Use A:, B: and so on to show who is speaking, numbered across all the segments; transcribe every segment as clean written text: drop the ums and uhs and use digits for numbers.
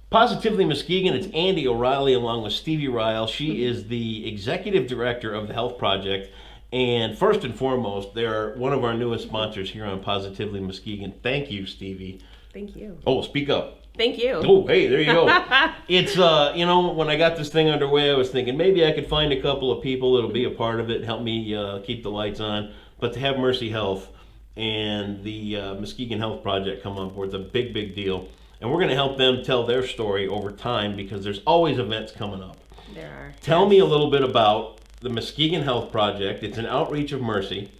A: Positively Muskegon, it's Andy O'Reilly along with Stevie Riel. She is the executive director of the Health Project. And first and foremost, they're one of our newest sponsors here on Positively Muskegon. Thank you, Stevie.
B: Thank you.
A: Oh, speak up.
B: Thank you.
A: Oh, hey, there you go. It's, when I got this thing underway, I was thinking maybe I could find a couple of people that'll be a part of it, help me keep the lights on. But to have Mercy Health and the Muskegon Health Project come on board, it's a big, big deal. And we're going to help them tell their story over time because there's always events coming up.
B: There are.
A: Tell me a little bit about the Muskegon Health Project. It's an outreach of Mercy.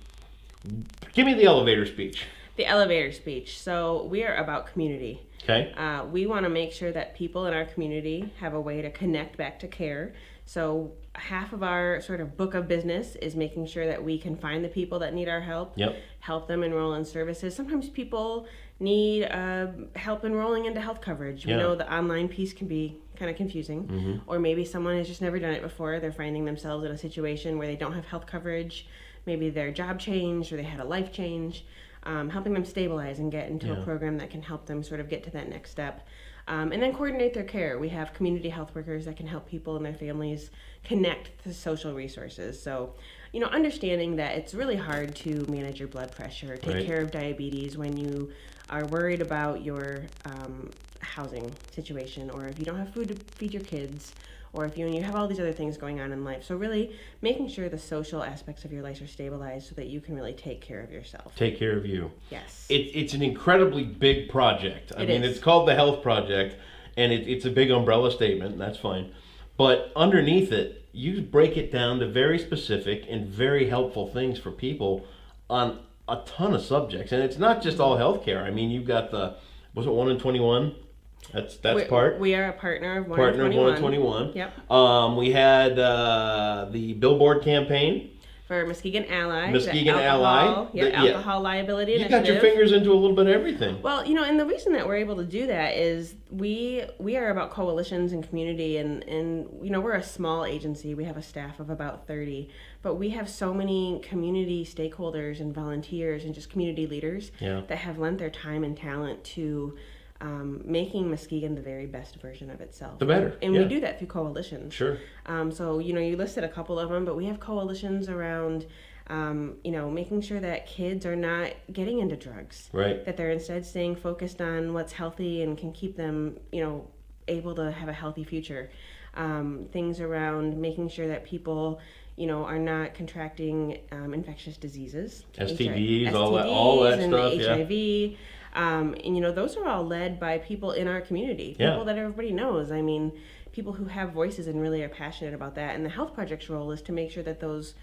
A: Give me the elevator speech.
B: The elevator speech. So we are about community.
A: Okay.
B: We want to make sure that people in our community have a way to connect back to care. So half of our sort of book of business is making sure that we can find the people that need our help, help them enroll in services. Sometimes people need help enrolling into health coverage. We know the online piece can be kind of confusing, or maybe someone has just never done it before. They're finding themselves in a situation where they don't have health coverage. Maybe their job changed or they had a life change. Helping them stabilize and get into a program that can help them sort of get to that next step. And then coordinate their care. We have community health workers that can help people and their families connect to social resources. So, understanding that it's really hard to manage your blood pressure, take care of diabetes when you are worried about your housing situation, or if you don't have food to feed your kids, or if you have all these other things going on in life. So really making sure the social aspects of your life are stabilized so that you can really take care of yourself.
A: Take care of you.
B: Yes.
A: It's an incredibly big project. I mean, it's called the Health Project, and it's a big umbrella statement, and that's fine. But underneath it, you break it down to very specific and very helpful things for people on a ton of subjects. And it's not just all healthcare. I mean, you've got was it 1 in 21? That's part.
B: We are a partner of 1 in 21.
A: Yep. We had the billboard campaign
B: for Muskegon Ally.
A: Alcohol
B: liability
A: initiative. You got your fingers into a little bit of everything.
B: Well, and the reason that we're able to do that is we are about coalitions and community, and we're a small agency. We have a staff of about 30, but we have so many community stakeholders and volunteers and just community leaders that have lent their time and talent to making Muskegon the very best version of itself.
A: The better.
B: And we do that through coalitions.
A: Sure.
B: So, you listed a couple of them, but we have coalitions around, making sure that kids are not getting into drugs.
A: Right.
B: That they're instead staying focused on what's healthy and can keep them, able to have a healthy future. Things around making sure that people are not contracting infectious diseases.
A: STDs, all that
B: and
A: stuff,
B: HIV. Those are all led by people in our community, people that everybody knows. I mean, people who have voices and really are passionate about that. And the Health Project's role is to make sure that those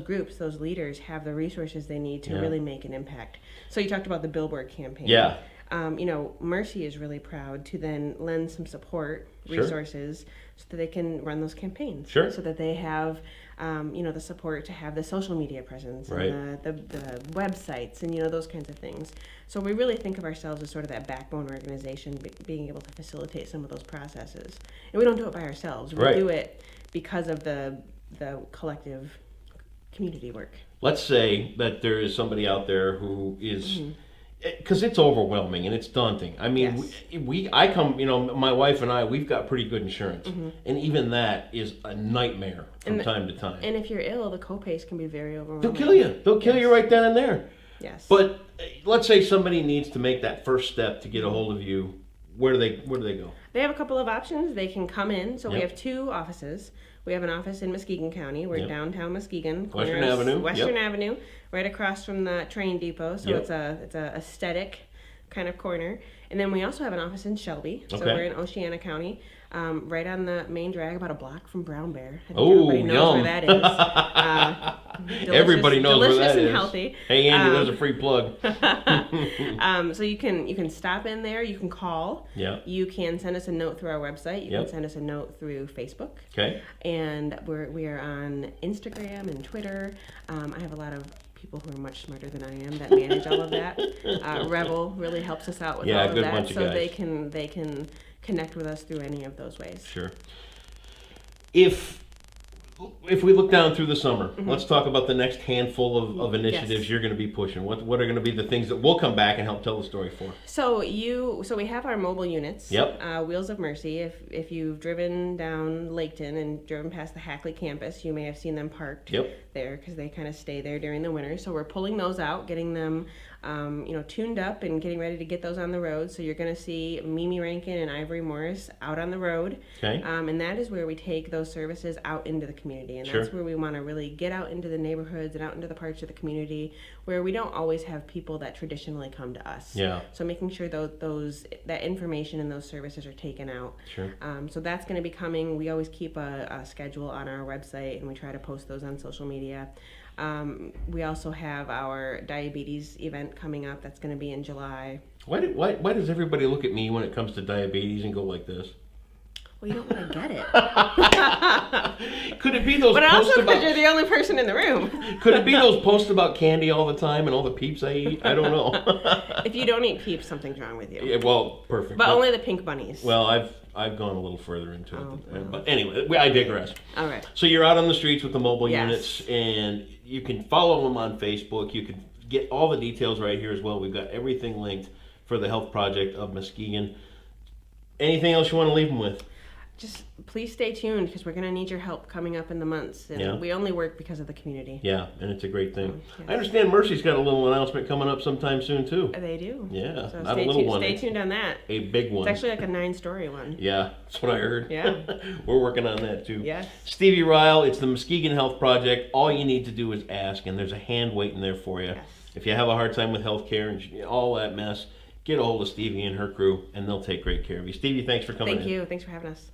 B: groups, those leaders, have the resources they need to really make an impact. So you talked about the billboard campaign.
A: Yeah.
B: Mercy is really proud to then lend some support resources so that they can run those campaigns.
A: Sure.
B: So that they have, the support to have the social media presence and the websites and, those kinds of things. So we really think of ourselves as sort of that backbone organization, being able to facilitate some of those processes. And we don't do it by ourselves. We do it because of the collective community work.
A: Let's say that there is somebody out there who is... Because it's overwhelming and it's daunting. I mean, my wife and I, we've got pretty good insurance. And even that is a nightmare from time to time.
B: And if you're ill, the co-pays can be very overwhelming.
A: They'll kill you. They'll kill you right then and there.
B: Yes.
A: But let's say somebody needs to make that first step to get a hold of you. Where do they go?
B: They have a couple of options. They can come in. So we have 2 offices. We have an office in Muskegon County. We're downtown Muskegon.
A: Western Avenue,
B: right across from the train depot. So it's a aesthetic kind of corner. And then we also have an office in Shelby. So we're in Oceana County, right on the main drag, about a block from Brown Bear. I think everybody knows where that is.
A: Everybody knows where that is.
B: Delicious and healthy.
A: Hey, Andy, there's a free plug.
B: So you can stop in there. You can call.
A: Yeah.
B: You can send us a note through our website. You can send us a note through Facebook.
A: Okay.
B: And we are on Instagram and Twitter. I have a lot of people who are much smarter than I am that manage all of that. Revel really helps us out with all of that,
A: bunch of guys.
B: They can connect with us through any of those ways.
A: Sure. If if we look down through the summer, let's talk about the next handful of initiatives you're going to be pushing. What are going to be the things that we'll come back and help tell the story for?
B: So we have our mobile units.
A: Yep.
B: Wheels of Mercy. If you've driven down Laketon and driven past the Hackley campus, you may have seen them parked there because they kind of stay there during the winter. So we're pulling those out, getting them tuned up and getting ready to get those on the road. So you're going to see Mimi Rankin and Ivory Morris out on the road.
A: Okay.
B: And that is where we take those services out into the community. And that's where we want to really get out into the neighborhoods and out into the parts of the community where we don't always have people that traditionally come to us.
A: Yeah.
B: So making sure that information and those services are taken out.
A: Sure.
B: So that's going to be coming. We always keep a schedule on our website, and we try to post those on social media. We also have our diabetes event coming up. That's going to be in July.
A: Why does everybody look at me when it comes to diabetes and go like this?
B: Well, you don't want to get it.
A: Could it be those
B: but
A: posts
B: also because
A: about...
B: you're the only person in the room.
A: Could it be those posts about candy all the time and all the Peeps I eat? I don't know.
B: If you don't eat Peeps, something's wrong with you.
A: Yeah, well, perfect.
B: But only the pink bunnies.
A: Well, I've gone a little further into it. But anyway, I digress.
B: All right.
A: So you're out on the streets with the mobile units, and you can follow them on Facebook. You can get all the details right here as well. We've got everything linked for the Health Project of Muskegon. Anything else you want to leave them with?
B: Just please stay tuned because we're going to need your help coming up in the months. And we only work because of the community.
A: Yeah, and it's a great thing.
B: Yes.
A: I understand Mercy's got a little announcement coming up sometime soon, too.
B: They do.
A: Yeah,
B: so
A: not a little one.
B: Stay tuned on that.
A: A big one.
B: It's actually like a 9-story one.
A: Yeah, that's what I heard.
B: Yeah.
A: We're working on that, too.
B: Yes.
A: Stevie Riel, it's the Muskegon Health Project. All you need to do is ask, and there's a hand waiting there for you.
B: Yes.
A: If you have a hard time with healthcare and all that mess, get a hold of Stevie and her crew, and they'll take great care of you. Stevie, thanks for coming in.
B: Thank you. Thanks for having us.